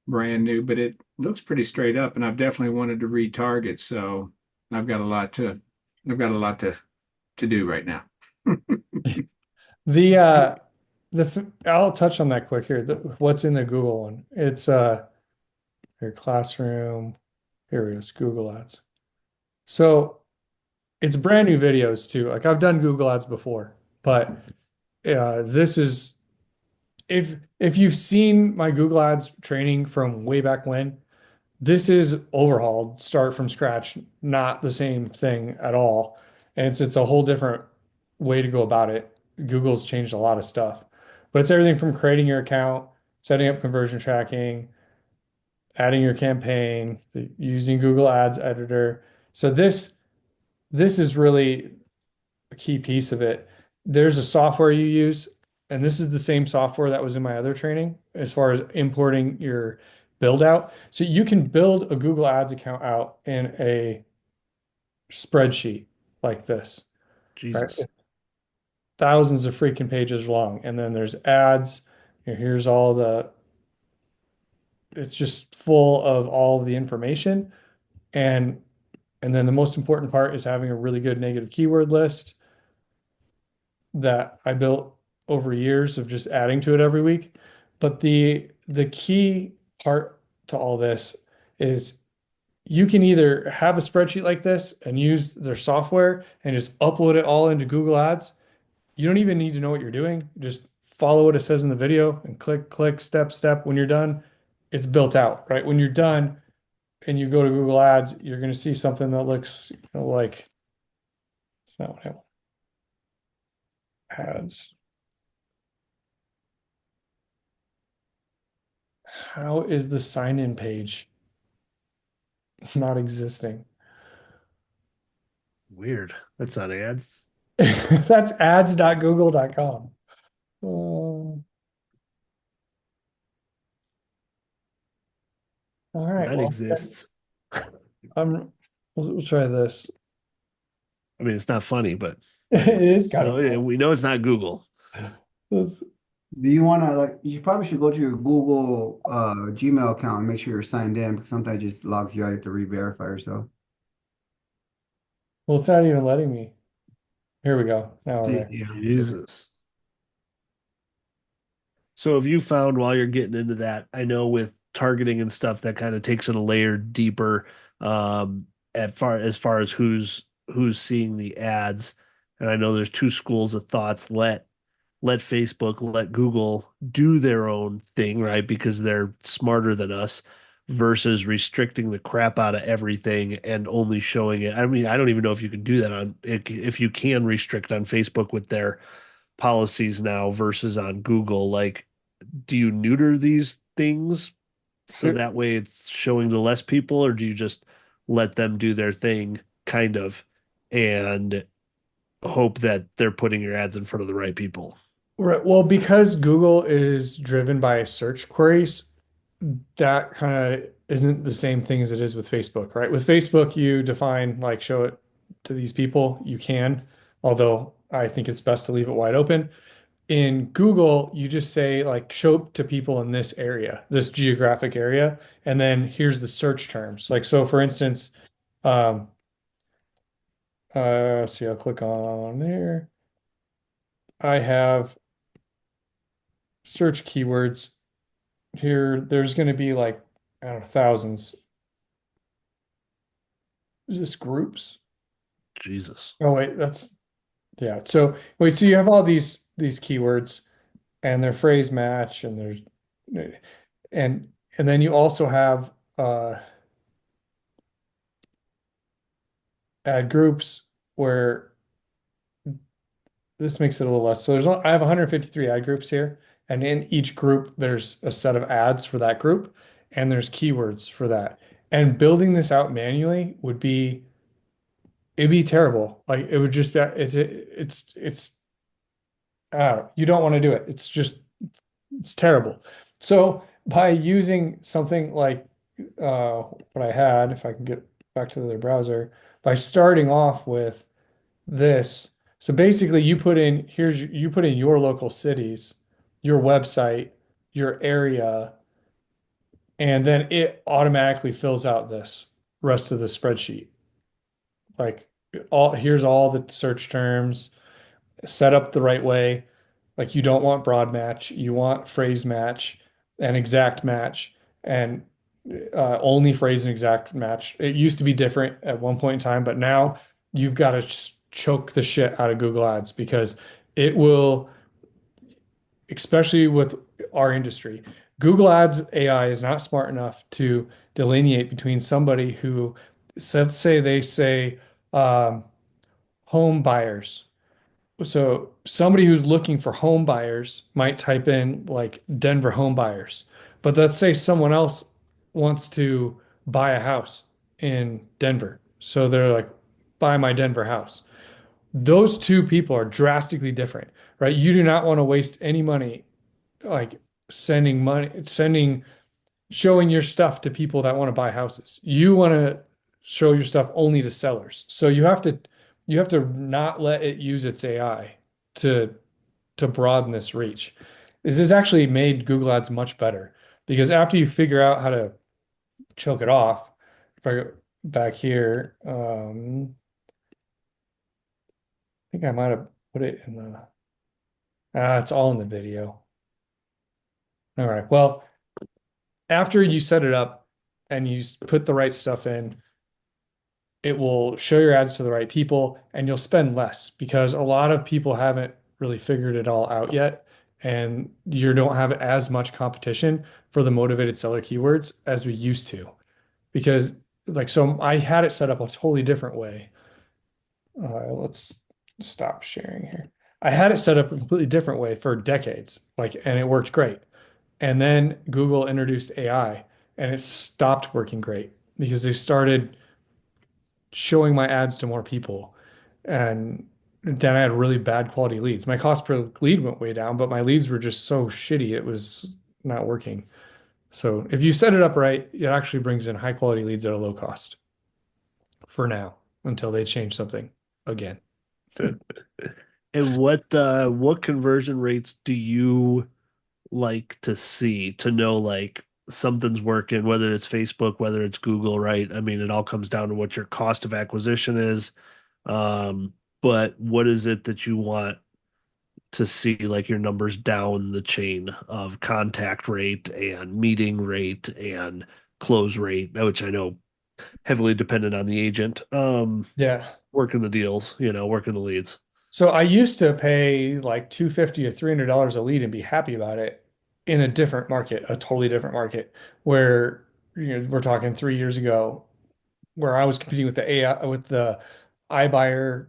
brand new, but it looks pretty straight up, and I've definitely wanted to retarget, so I've got a lot to I've got a lot to do right now. The I'll touch on that quick here. What's in the Google one? It's your classroom. Here it is, Google Ads. So it's brand new videos too. Like I've done Google Ads before, but this is if you've seen my Google Ads training from way back when, this is overhauled, start from scratch, not the same thing at all. And it's a whole different way to go about it. Google's changed a lot of stuff, but it's everything from creating your account, setting up conversion tracking, adding your campaign, using Google Ads Editor. So this is really a key piece of it. There's a software you use, and this is the same software that was in my other training as far as importing your build out. So you can build a Google Ads account out in a spreadsheet like this, right? Jesus. Thousands of freaking pages long. And then there's ads. Here's all it's just full of all of the information. And and then the most important part is having a really good negative keyword list that I built over years of just adding to it every week. But the key part to all this is you can either have a spreadsheet like this and use their software and just upload it all into Google Ads. You don't even need to know what you're doing. Just follow what it says in the video and click, click, step, step. When you're done, it's built out, right? When you're done and you go to Google Ads, you're going to see something that looks like it's not what I want. Ads. How is the sign-in page not existing? Weird. That's not ads. That's ads.google.com. All right, That well, exists. we'll try this. I mean, it's not funny, but It is kind so of yeah, cool. we know it's not Google. Do you want to like? You probably should go to your Google Gmail account and make sure you're signed in because sometimes it just logs you out. You have to re-verify yourself. Well, it's not even letting me. Here we go. Now we're See, there. yeah. Jesus. So have you found while you're getting into that, I know with targeting and stuff that kind of takes it a layer deeper, as far as who's seeing the ads. And I know there's two schools of thoughts. Let Facebook, let Google do their own thing, right? Because they're smarter than us versus restricting the crap out of everything and only showing it. I mean, I don't even know if you can do that on if you can restrict on Facebook with their policies now versus on Google. Like, do you neuter these things so There- that way it's showing to less people, or do you just let them do their thing kind of and hope that they're putting your ads in front of the right people? Right. Well, because Google is driven by search queries, that kind of isn't the same thing as it is with Facebook, right? With Facebook, you define like show it to these people, you can, although I think it's best to leave it wide open. In Google, you just say like show it to people in this area, this geographic area, and then here's the search terms. Like so for instance, um see I'll click on there. I have search keywords here. There's going to be like I don't know, thousands. Just groups. Jesus. Oh wait, that's yeah. So wait, so you have all these keywords and their phrase match and there's and then you also have add groups where this makes it a little less. So I have 153 ad groups here, and in each group there's a set of ads for that group and there's keywords for that. And building this out manually would be it'd be terrible. Like it would just be it's you don't want to do it. It's just it's terrible. So by using something like what I had, if I can get back to the browser, by starting off with this. So basically you put in your local cities, your website, your area, and then it automatically fills out this rest of the spreadsheet. Like here's all the search terms set up the right way. Like you don't want broad match, you want phrase match and exact match and only phrase and exact match. It used to be different at one point in time, but now you've got to choke the shit out of Google Ads because it will, especially with our industry, Google Ads AI is not smart enough to delineate between somebody who, let's say they say um, home buyers. So somebody who's looking for home buyers might type in like Denver home buyers. But let's say someone else wants to buy a house in Denver. So they're like, buy my Denver house. Those two people are drastically different, right? You do not want to waste any money like showing your stuff to people that want to buy houses. You want to show your stuff only to sellers. So you have to not let it use its AI to to broaden this reach. This has actually made Google Ads much better because after you figure out how to choke it off, if I go back here, I think I might have put it in the it's all in the video. All right. Well, after you set it up and you put the right stuff in, it will show your ads to the right people and you'll spend less because a lot of people haven't really figured it all out yet. And you don't have as much competition for the motivated seller keywords as we used to. Because, like, so I had it set up a totally different way. Let's stop sharing here. I had it set up a completely different way for decades, like, and it worked great. And then Google introduced AI and it stopped working great because they started showing my ads to more people. And then I had really bad quality leads. My cost per lead went way down, but my leads were just so shitty, it was not working. So if you set it up right, it actually brings in high quality leads at a low cost for now until they change something again. And what conversion rates do you like to see to know like something's working, whether it's Facebook, whether it's Google, right? I mean, it all comes down to what your cost of acquisition is. But what is it that you want to see like your numbers down the chain of contact rate and meeting rate and close rate, which I know heavily dependent on the agent, Yeah. working the deals, working the leads. So I used to pay like 250 or $300 a lead and be happy about it in a different market, a totally different market where we're talking 3 years ago, where I was competing with the AI, with the iBuyer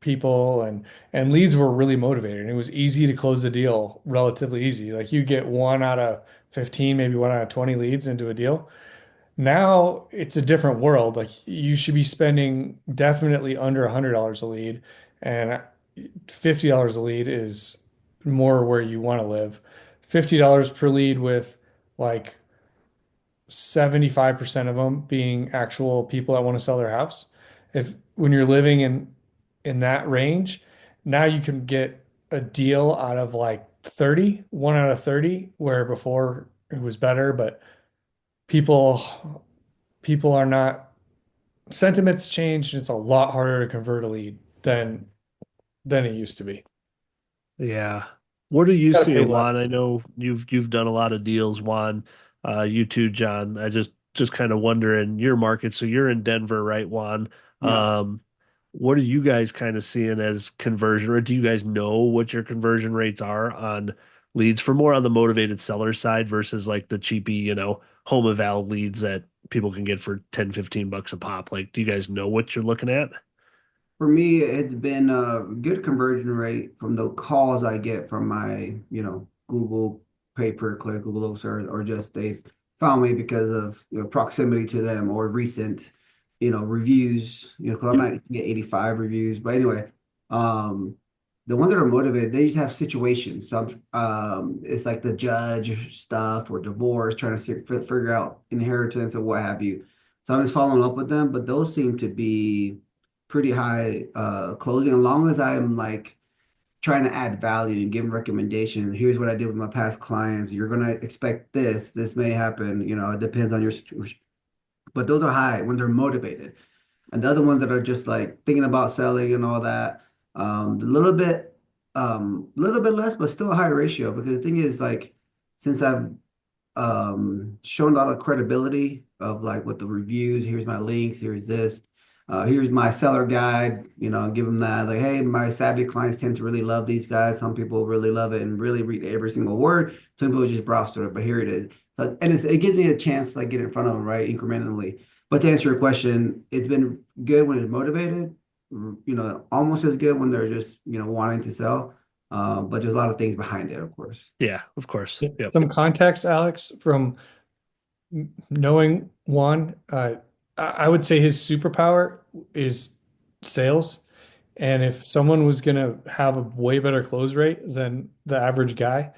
people, and leads were really motivated. And it was easy to close the deal, relatively easy. Like you get 1 out of 15, maybe 1 out of 20 leads into a deal. Now it's a different world. Like you should be spending definitely under $100 a lead, and $50 a lead is more where you want to live. $50 per lead with like 75% of them being actual people that want to sell their house. If when you're living in that range, now you can get a deal out of like 30, 1 out of 30, where before it was better, but people are not, sentiments changed and it's a lot harder to convert a lead than it used to be. Yeah. What are you Gotta pay seeing, less. Juan? I know you've done a lot of deals, Juan. You too, John. I just kind of wonder in your market. So you're in Denver, right, Juan? Yeah. Um, what are you guys kind of seeing as conversion, or do you guys know what your conversion rates are on leads for more on the motivated seller side versus like the cheapy, home eval leads that people can get for 10, $15 a pop? Like, do you guys know what you're looking at? For me, it's been a good conversion rate from the calls I get from my, Google pay-per-click, Google search, or just they found me because of, proximity to them or recent, reviews, because I might get 85 reviews. But anyway, um, the ones that are motivated, they just have situations. It's like the judge stuff or divorce, trying to figure out inheritance or what have you. So I'm just following up with them, but those seem to be pretty high closing, as long as I'm like trying to add value and give them recommendation. Here's what I did with my past clients. You're gonna expect this. This may happen. It depends on your situation. But those are high when they're motivated. And the other ones that are just like thinking about selling and all that, a little bit less, but still a high ratio. Because the thing is, like, since I've shown a lot of credibility of like with the reviews. Here's my links. Here's this. Here's my seller guide. Give them that. Like, hey, my savvy clients tend to really love these guys. Some people really love it and really read every single word. Some people just browse through it, but here it is. So, and it gives me a chance to like get in front of them, right, incrementally. But to answer your question, it's been good when it's motivated. Almost as good when they're just wanting to sell. But there's a lot of things behind it, of course. Yeah, of course. Yep. Some context, Alex, from knowing Juan, I would say his superpower is sales. And if someone was going to have a way better close rate than the average guy,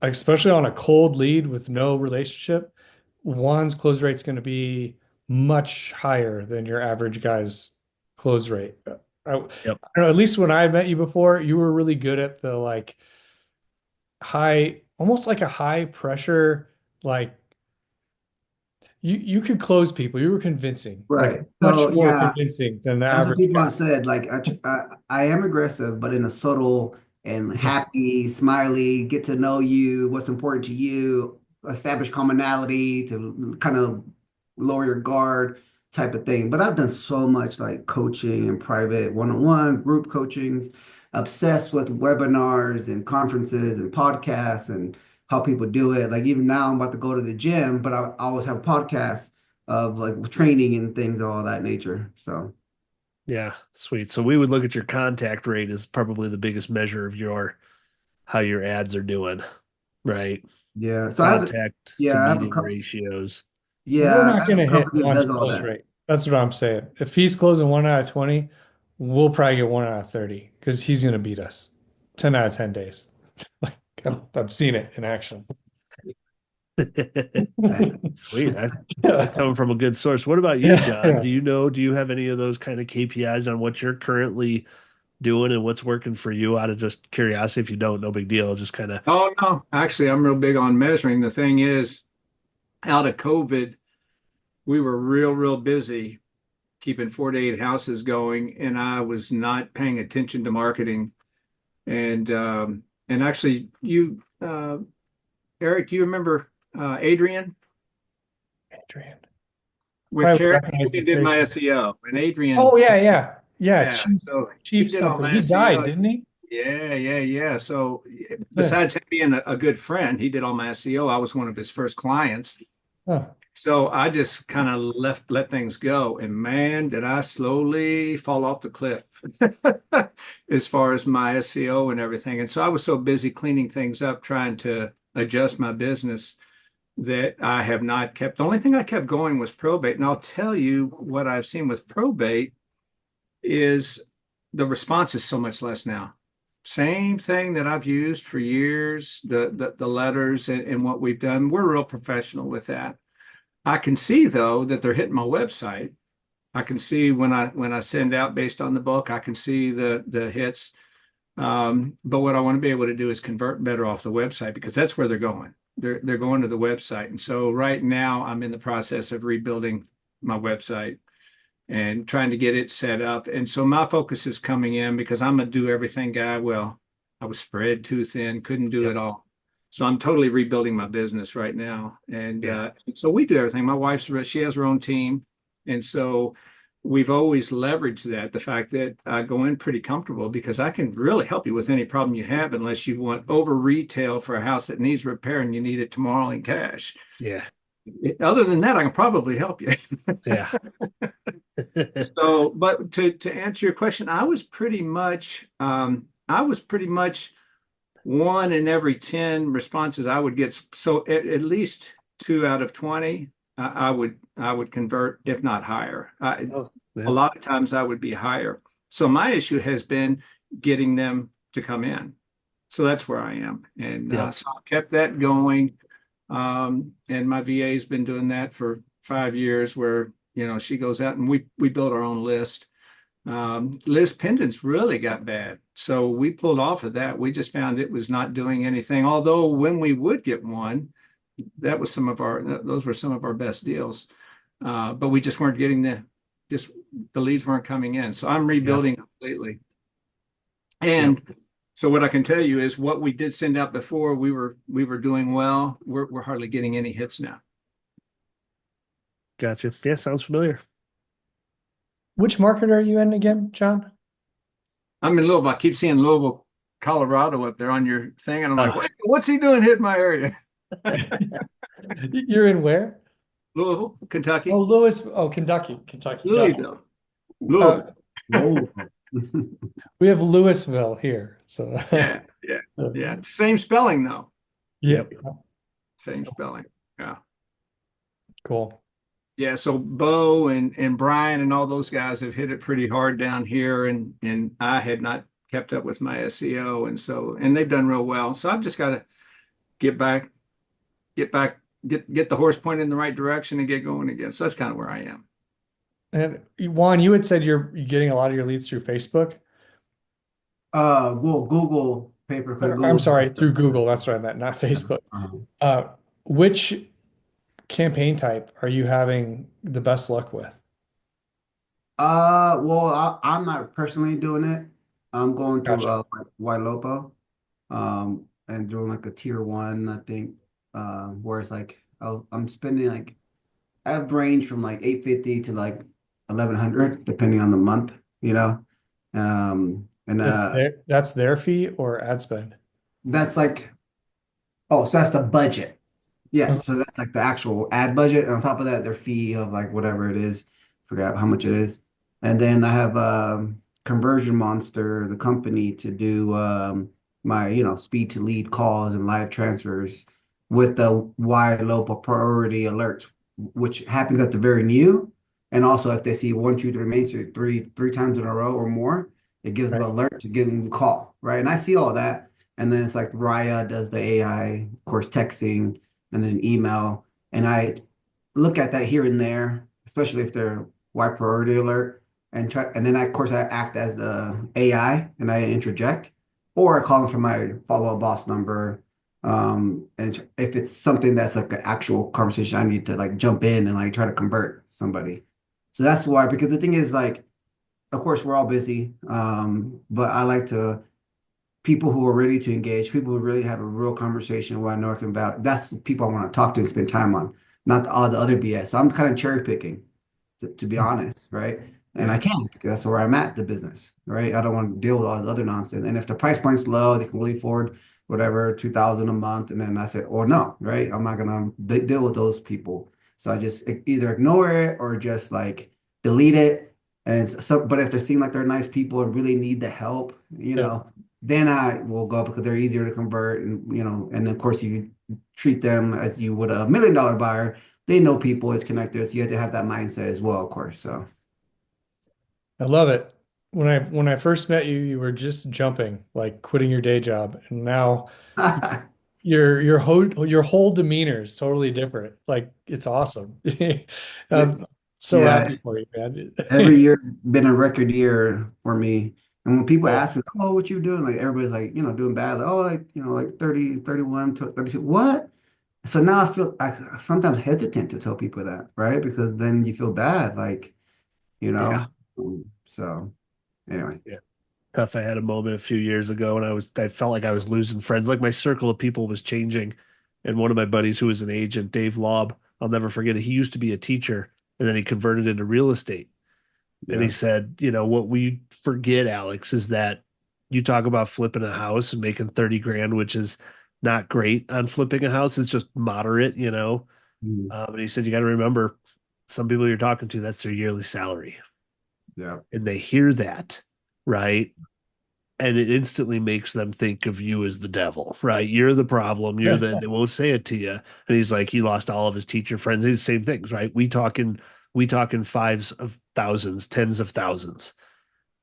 especially on a cold lead with no relationship, Juan's close rate's going to be much higher than your average guy's close rate. I Yep. don't know, at least when I met you before, you were really good at the like high, almost like a high pressure, like you could close people. You were convincing, like Right. much So more yeah, convincing than the that's what average people guy. have said. Like I am aggressive, but in a subtle and Yeah. happy, smiley, get to know you, what's important to you, establish commonality to kind of lower your guard type of thing. But I've done so much like coaching and private one-on-one group coachings, obsessed with webinars and conferences and podcasts and how people do it. Like even now I'm about to go to the gym, but I always have podcasts of like training and things of all that nature. So Yeah, sweet. So we would look at your contact rate as probably the biggest measure of how your ads are doing, right? yeah, so Contact to yeah, I have a meeting couple. ratios. We're Yeah, I not have going a to hit company that Juan's does all close that. rate. That's what I'm saying. If he's closing 1 out of 20, we'll probably get 1 out of 30 because he's going to beat us 10 out of 10 days. Like I've seen it in action. Okay. Sweet. That's Yeah. coming from a good source. What about you, Yeah. John? Yeah. Do you have any of those kind of KPIs on what you're currently doing and what's working for you out of just curiosity? If you don't, no big deal. Just kind of, Oh no, actually, I'm real big on measuring. The thing is, out of COVID, we were real busy keeping 48 houses going, and I was not paying attention to marketing. And actually, Eric, you remember Adrian Adrian. with I would Carrot? recognize the Adrian did face. my SEO, and Oh Adrian, yeah, yeah. Yeah, yeah, so he Chief did all something. my He died, SEO. didn't he? Yeah. So Yeah. besides him being a good friend, he did all my SEO. I was one of his first clients. Huh. So I just kind of let things go. And man, did I slowly fall off the cliff as far as my SEO and everything. And so I was so busy cleaning things up, trying to adjust my business that I have not kept. The only thing I kept going was probate. And I'll tell you what I've seen with probate is the response is so much less now. Same thing that I've used for years, the letters and what we've done. We're real professional with that. I can see though that they're hitting my website. I can see when I send out based on the book, I can see the hits. But what I want to be able to do is convert better off the website because that's where they're going. They're going to the website. And so right now I'm in the process of rebuilding my website and trying to get it set up. And so my focus is coming in because I'm a do everything guy. Well, I was spread too thin, couldn't do it all. So I'm totally rebuilding my business right now. And so we do everything. My wife's, she has her own team. And so we've always leveraged that, the fact that I go in pretty comfortable because I can really help you with any problem you have unless you want over retail for a house that needs repair and you need it tomorrow in cash. Yeah. Other than that, I can probably help you. Yeah. So, but to answer your question, I was pretty much one in every 10 responses I would get. So at least 2 out of 20, I would convert, if not higher. Oh, yeah. A lot of times I would be higher. So my issue has been getting them to come in. So that's where I am. And so I've kept that going. And my VA has been doing that for 5 years where, she goes out and we build our own list. List pendants really got bad. So we pulled off of that. We just found it was not doing anything. Although when we would get one, those were some of our best deals. But we just weren't getting the leads weren't coming in. So I'm rebuilding completely. And so what I can tell you is what we did send out before, we were doing well. We're hardly getting any hits now. Gotcha. Yeah, sounds familiar. Which market are you in again, John? I'm in Louisville. I keep seeing Louisville, Colorado up there on your thing. And I'm like, what's he doing hitting my area? You're in where? Louisville, Kentucky. Oh, Kentucky. Louisville. Louisville. We have Louisville here. So yeah. Same spelling though. Yep. Same spelling. Yeah. Cool. Yeah, so Bo and Brian and all those guys have hit it pretty hard down here, and I had not kept up with my SEO, and they've done real well. So I've just got to get the horse pointed in the right direction and get going again. So that's kind of where I am. And Juan, you had said you're getting a lot of your leads through Facebook. Well, Google pay-per-click. I'm sorry, through Google. That's what I meant, not Facebook. Which campaign type are you having the best luck with? Well, I'm not personally doing it. I'm going through Gotcha. Ylopo, and doing like a tier one, I think, where it's like I'm spending like I have range from like 850 to like 1100 depending on the month, and That's their fee or ad spend? that's like so that's the budget. Yes, so that's like the actual ad budget, and on top of that, their fee of like whatever it is, forgot how much it is. And then I have Conversion Monster, the company, to do my speed to lead calls and live transfers with the wide local priority alerts, which happens at the very new. And also if they see 1, 2, 3 Main Street three times in a row or more, it gives them an alert to give them a call, right? And I see all that. And then it's like Raya does the AI, of course, texting, and then email. And I look at that here and there, especially if they're wide priority alert, and then of course I act as the AI and I interject, or I call them from my follow boss number. And if it's something that's like an actual conversation, I need to like jump in and like try to convert somebody. So that's why, because the thing is like, of course we're all busy, but I like to people who are ready to engage, people who really have a real conversation what I'm talking about. That's the people I want to talk to and spend time on, not all the other BS. So I'm kind of cherry picking, to be honest, right? And I can't because that's where I'm at the business, right? I don't want to deal with all this other nonsense. And if the price point's low, they can really afford whatever, 2,000 a month. And then I said, or no, right? I'm not gonna deal with those people. So I just either ignore it or just like delete it. And so, but if they seem like they're nice people and really need the help, Yeah. then I will go because they're easier to convert. And, and then of course you treat them as you would a $1 million buyer. They know people, it's connected. So you have to have that mindset as well, of course. So I love it. When I first met you, you were just jumping, like quitting your day job, and now your whole demeanor is totally different. Like it's awesome. I'm it's, so yeah, happy for you, man. every year's been a record year for me. And when people Cool. ask me, oh, what you doing? Like everybody's like, doing bad. Like, oh, like, like 30, 31, 32. What? So now I sometimes hesitant to tell people that, right? Because then you feel bad, like, you Yeah. know. So anyway. Yeah. Tough. I had a moment a few years ago and I felt like I was losing friends. Like my circle of people was changing. And one of my buddies who was an agent, Dave Lobb, I'll never forget it. He used to be a teacher and then he converted into real estate. And he Yeah. said, what we forget, Alex, is that you talk about flipping a house and making 30 grand, which is not great on flipping a house. It's just moderate. Mhm. And he said, you got to remember some people you're talking to, that's their yearly salary. Yeah. And they hear that, right? And it instantly makes them think of you as the devil, right? You're the problem. They won't say it to you. And he's like, he lost all of his teacher friends. He's the same things, right? We talk in fives of thousands, tens of thousands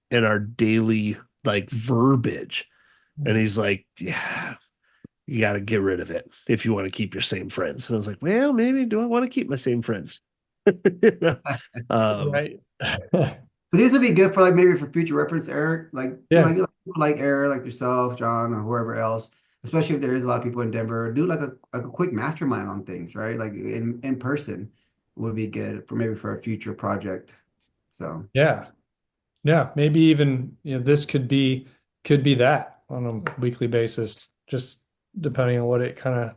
in our daily like verbiage. And he's like, yeah, you got to get rid of it if you want to keep your same friends. And I was like, well, maybe do I want to keep my same friends? You know? um, Right. But this would be good for like maybe for future reference, Eric. Like Yeah. you like Eric, like yourself, John, or whoever else. Especially if there is a lot of people in Denver, do like a quick mastermind on things, right? Like in person would be good for maybe for a future project. So Yeah. Yeah. Maybe even, this could be that on a weekly basis, just depending on what it kind of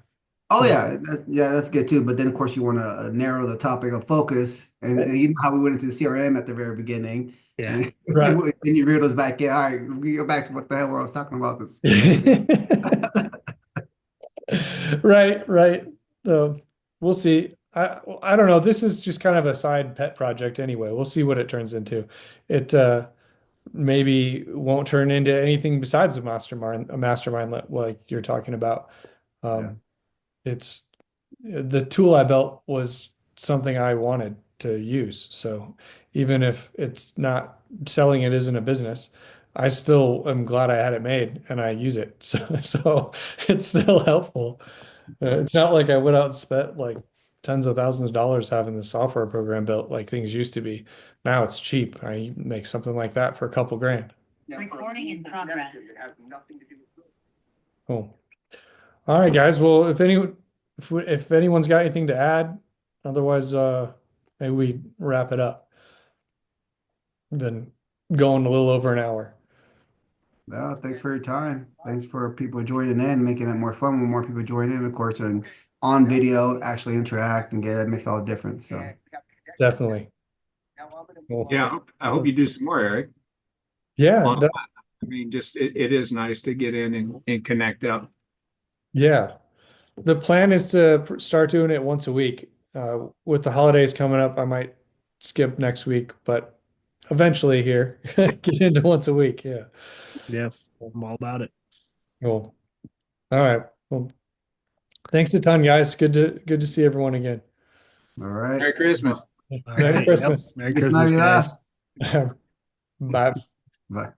oh what that's good too. But then of course you want to narrow the topic of focus, and you know how we went into the CRM at the very beginning, yeah. and right. then you reel us back in. All right, we go back to what the hell I was talking about this. Right, right. So we'll see. I don't know. This is just kind of a side pet project anyway. We'll see what it turns into. It maybe won't turn into anything besides a mastermind like you're talking about. Yeah. Um, it's the tool I built was something I wanted to use. So even if it's not selling, it isn't a business, I still am glad I had it made and I use it. So it's still helpful. It's not like I went out and spent like tens of thousands of dollars having the software program built like things used to be. Now it's cheap. I make something like that for a couple grand. Recording in progress. Cool. All right, guys. Well, if anyone's got anything to add, otherwise, maybe we wrap it up. Been going a little over an hour. Well, thanks for your time. Thanks for people joining in, making it more fun when more people join in, of course, and on video, actually interact and get it makes all the difference. So Definitely. Cool. Yeah. I hope you do some more, Eric. Yeah, On- I mean, just it is nice to get in and connect up. yeah. The plan is to start doing it once a week. With the holidays coming up, I might skip next week, but eventually here, get into once a week. Yeah. Yeah. I'm all about it. Cool. All right. Well, thanks a ton, guys. Good to see everyone again. all right. Merry Christmas. All Merry right. Yep. Christmas. Merry Feliz Christmas, Navidad. guys. Bye. Bye.